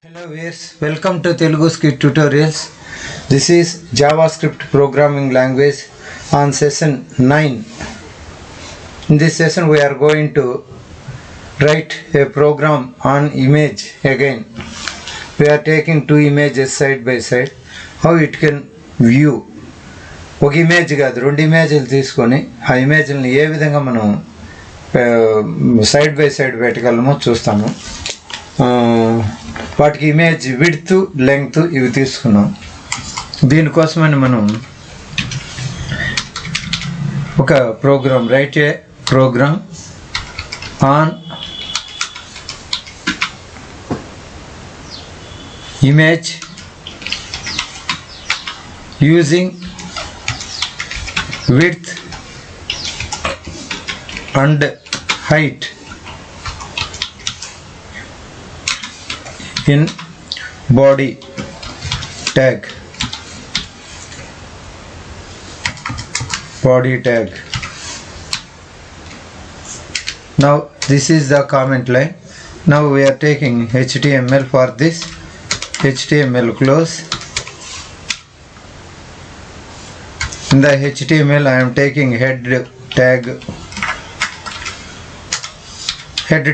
Hello viewers, welcome to Telugu Scit tutorials. This is JavaScript programming language on session 9. In this session we are going to write a program on image again. We are taking two images side by side. How it can view. ఒక image కాదు, రెండు ఇమేజ్లు తీసుకొని ఆ ఇమేజ్ని ఏ విధంగా మనం side by side పెట్టగలమో చూస్తాము. వాటికి ఇమేజ్ విడ్త్ లెంగ్త్ ఇవి తీసుకున్నాం. దీనికోసమని మనం ఒక program write a program on image using width and height in body tag. Now this is the comment line. Now we are taking HTML for this. HTML close. In the HTML I am taking head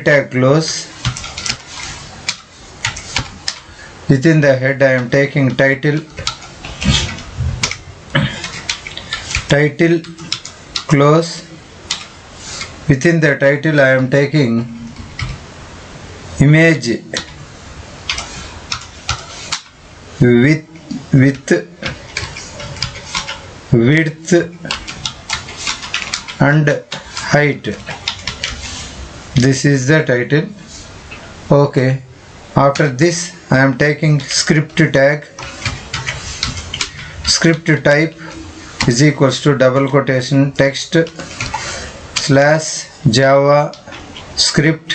tag close. Within the head I am taking title close. Within the title I am taking image with width and height. This is the title. Okay, after this I am taking script tag. Script type is equals to double quotation text slash JavaScript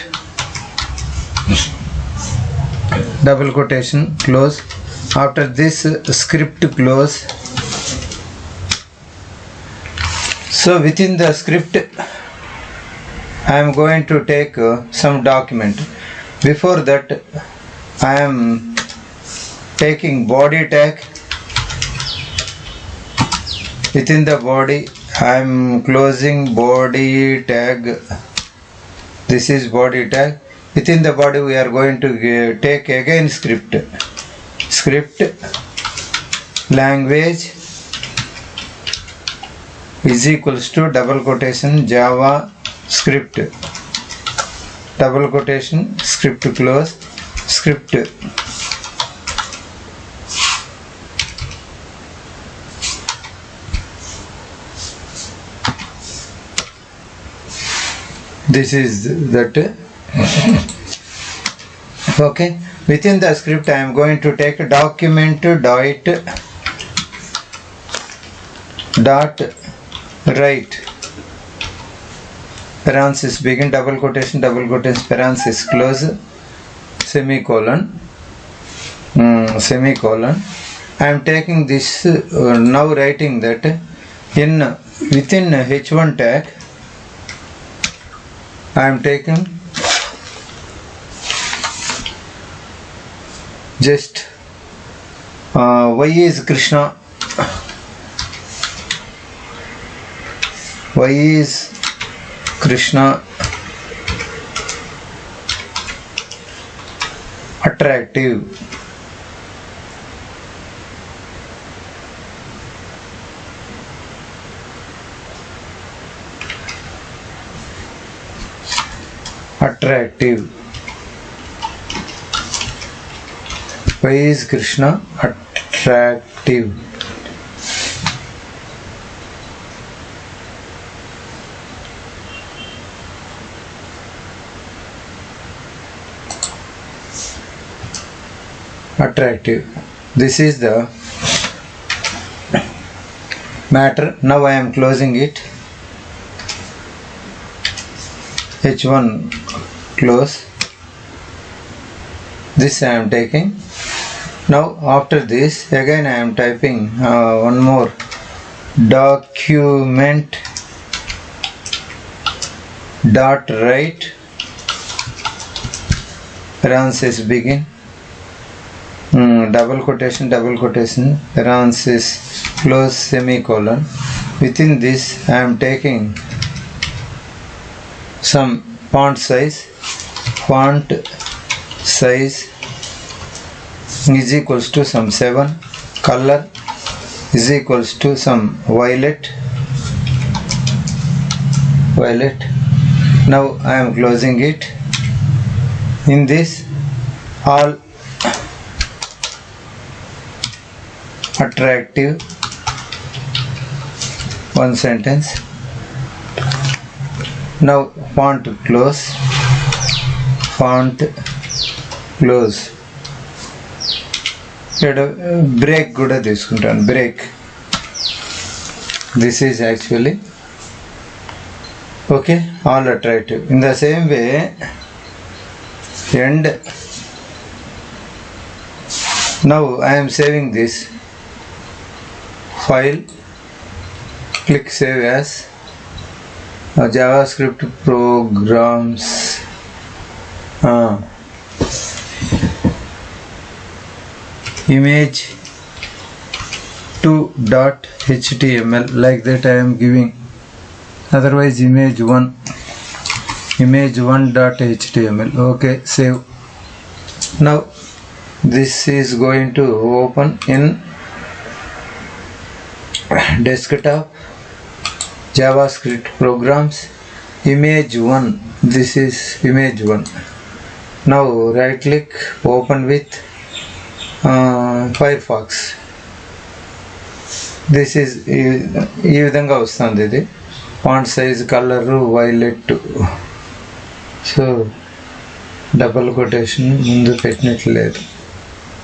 double quotation close. After this script close. So within the script I am going to take some document. Before that I am taking body tag. Within the body I am closing body tag. This is body tag. Within the body we are going to take again script language is equals to double quotation JavaScript double quotation script close script. This is that. Okay, within the script I am going to take document dot write parenthesis begin double quotation parenthesis close semicolon. I am taking this now writing that within h1 tag I am taking just y is Krishna, attractive. Y is Krishna, attractive. This is the matter. Now I am closing it. H1 close. This I am taking. Now after this again I am typing one more document dot write parenthesis begin double quotation, parenthesis, close semicolon. Within this I am taking some font size is equals to some 7, color is equals to some violet. Now I am closing it. In this, all attractive, one sentence. Now font close. Break kuda తీసుకుంటాను, break. This is actually okay, all attractive. In the same way, end. Now I am saving this file. Click save as JavaScript programs. Image 2.html, like that I am giving. Otherwise image 1.html. okay, save. Now this is going to open in desktop, JavaScript programs, image 1. This is image 1. Now right click, open with Firefox. This is ఈ విధంగా వస్తుంది. ఇది font size, color violet. So double quotation ముందు పెట్టినట్లేదు,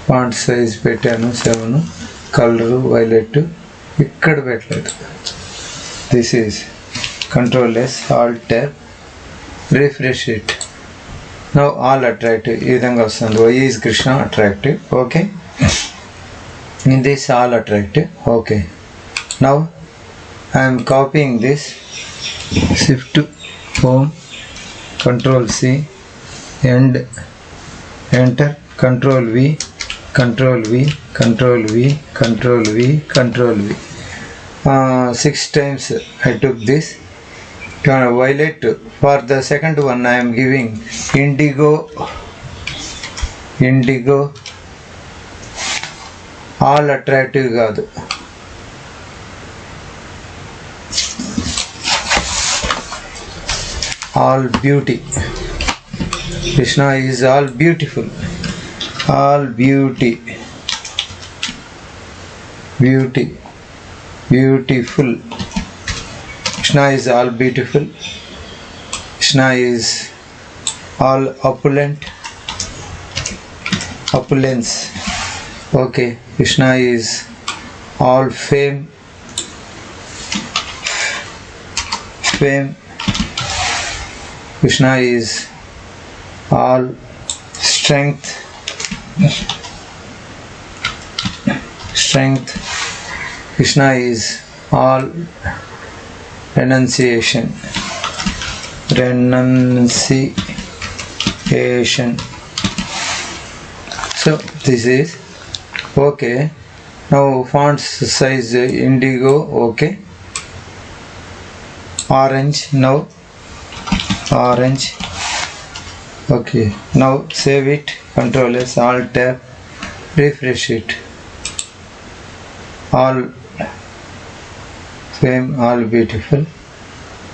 font size పెట్టాను 7, color violet ఇక్కడ పెట్టలేదు. This is Control S, Alt Tab, refresh it. Now all attractive ఈ విధంగా వస్తుంది. Y is Krishna, attractive. okay, in this all attractive. okay, now I am copying this, shift home, Control C, and enter, Control V, 6 times I took this. Violet. For the second one I am giving indigo, all attractive కాదు, all beauty. Krishna is all beautiful, beautiful. Krishna is all beautiful. Krishna is all opulence. okay, Krishna is all fame. Krishna is all strength. Krishna is all renunciation. So this is okay. Now font size indigo, okay, orange. Now orange. okay, now save it, Control S, Alt Tab, refresh it. All fame, all beautiful,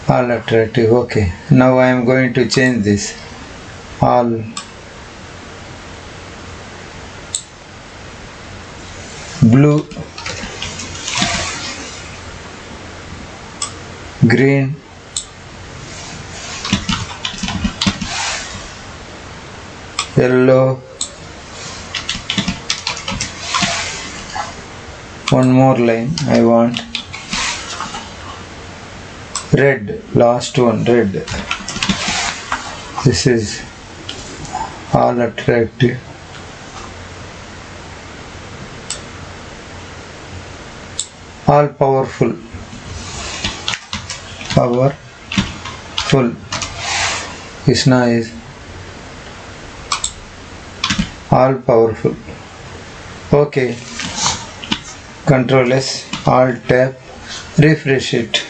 all attractive. okay, now I am going to change this, all blue, green, yellow, one more line I want, red, last one, red. This is all attractive, all powerful. Krishna is all powerful, Okay, Control S, Alt tab, refresh it.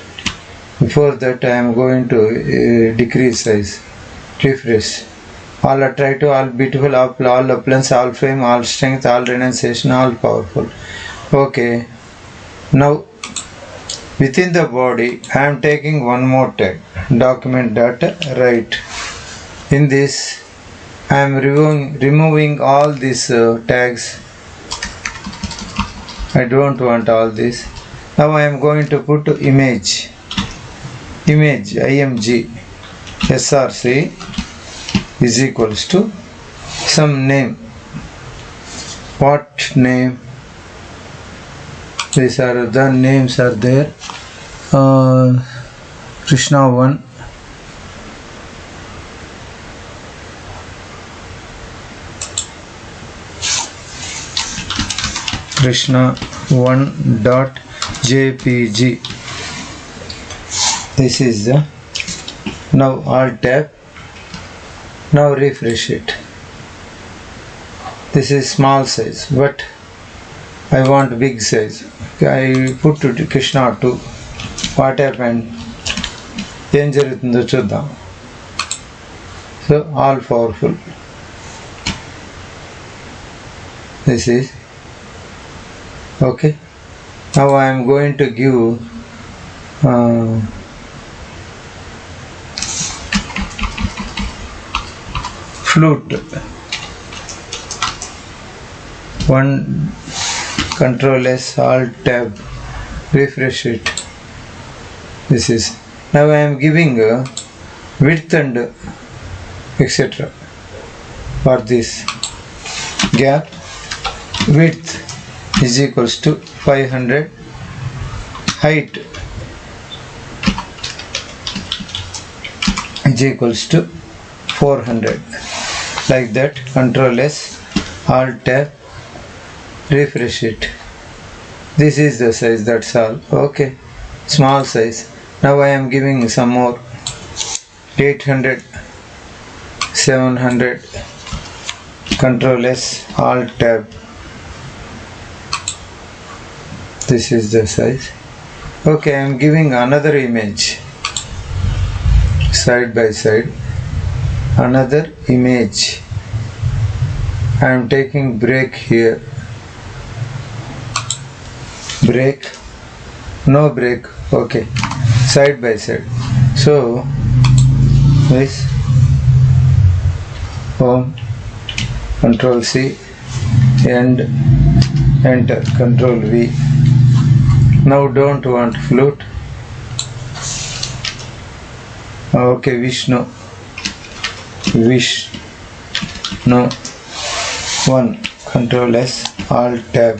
Before that I am going to decrease size. Refresh. All attractive, all beautiful, all opulence, all fame, all strength, all renunciation, all powerful. Okay. Now within the body I am taking one more tag, document data write. In this I am removing all these tags. I don't want all this. Now I am going to put image img src is equals to some name. What name? These are the names are there. Krishna 1, Krishna 1.jpg. This is the, now Alt tab, now refresh it. This is small size, but I want big size. I put to Krishna 2. What happened? ఏం జరుగుతుందో చూద్దాం. So all powerful. This is okay. Now I am going to give flute. 1, Control S, Alt tab, refresh it. This is, now I am giving width and etc. for this gap. Width is equals to 500, height is equals to 400. Like that. Control S, Alt tab, refresh it. This is the size, that's all. Okay, small size. Now I am giving some more, 800, 700. Control S, Alt tab. This is the size. Okay, I am giving another image side by side. Another image. I am taking break here. Break, no break. Okay, side by side. So this home, Control C and enter, Control V. Now don't want flute. Okay, Vishnu 1, Control S, Alt tab.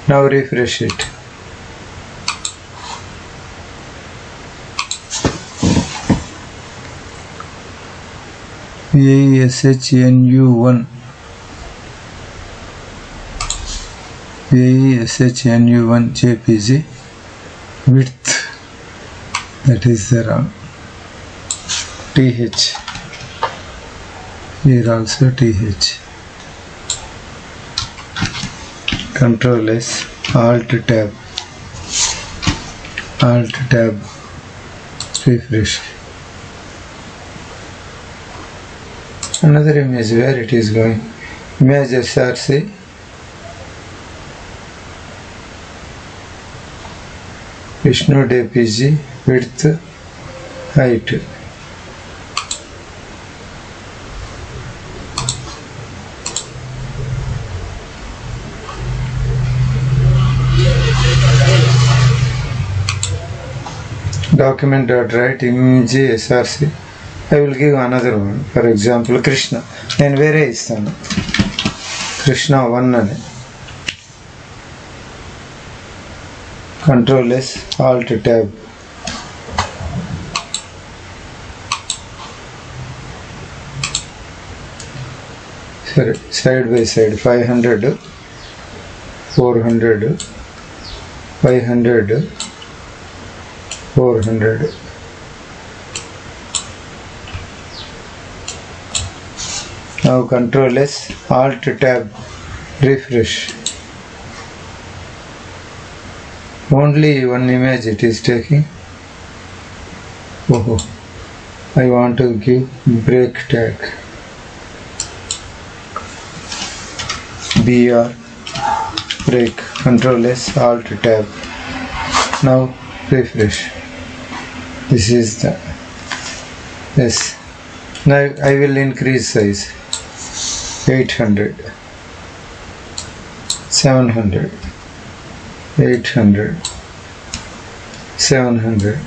Now refresh it. VISHNU1 JPG. Width, that is the wrong. TH, here also TH. Control S, Alt tab, refresh. Another image, where it is going? Image SRC. Vishnu DPG, width, height. Document.write image src. I will give another one. For example, Krishna. Then where is Krishna 1 ani. Control S, Alt tab. Sorry, side by side. 500, 400, 500, 400. Now Control S, Alt tab, refresh. only one image it is taking. Oh, I want to give break tag. BR break, Control S, Alt Tab. Now refresh. This is the yes. Now I will increase size. 800, 700, 800, 700.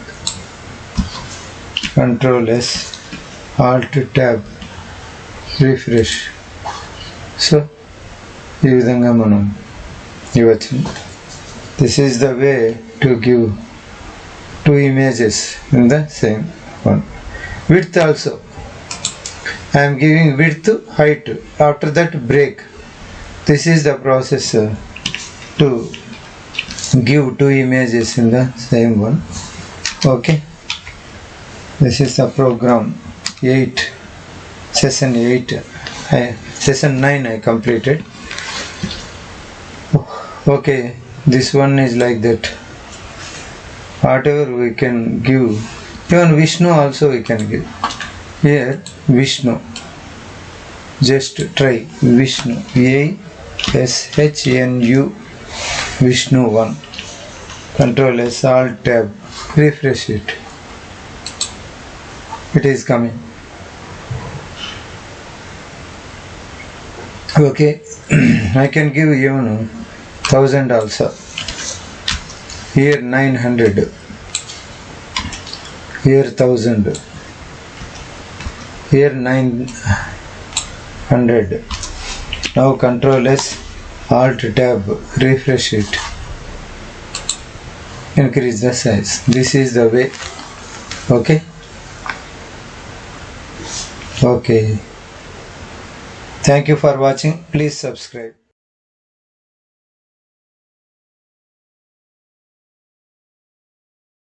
Control S, Alt Tab, refresh. So ఈ విధంగా మనం ఇవ్వచ్చు. This is the way to give two images in the same one. Width also, I am giving width, height, after that break. This is the process to give two images in the same one. Okay, this is the program 8, session 8, session 9 I completed. Okay, this one is like that. Whatever we can give, even Vishnu also we can give. Here Vishnu, just try Vishnu, VISHNU, Vishnu 1. Control S, Alt Tab, refresh it. It is coming. Okay, I can give even 1000 also. Here 900, here 1000, here 900. Now Control S, Alt Tab, refresh it. Increase the size. This is the way. Okay. Okay. Thank you for watching. Please subscribe.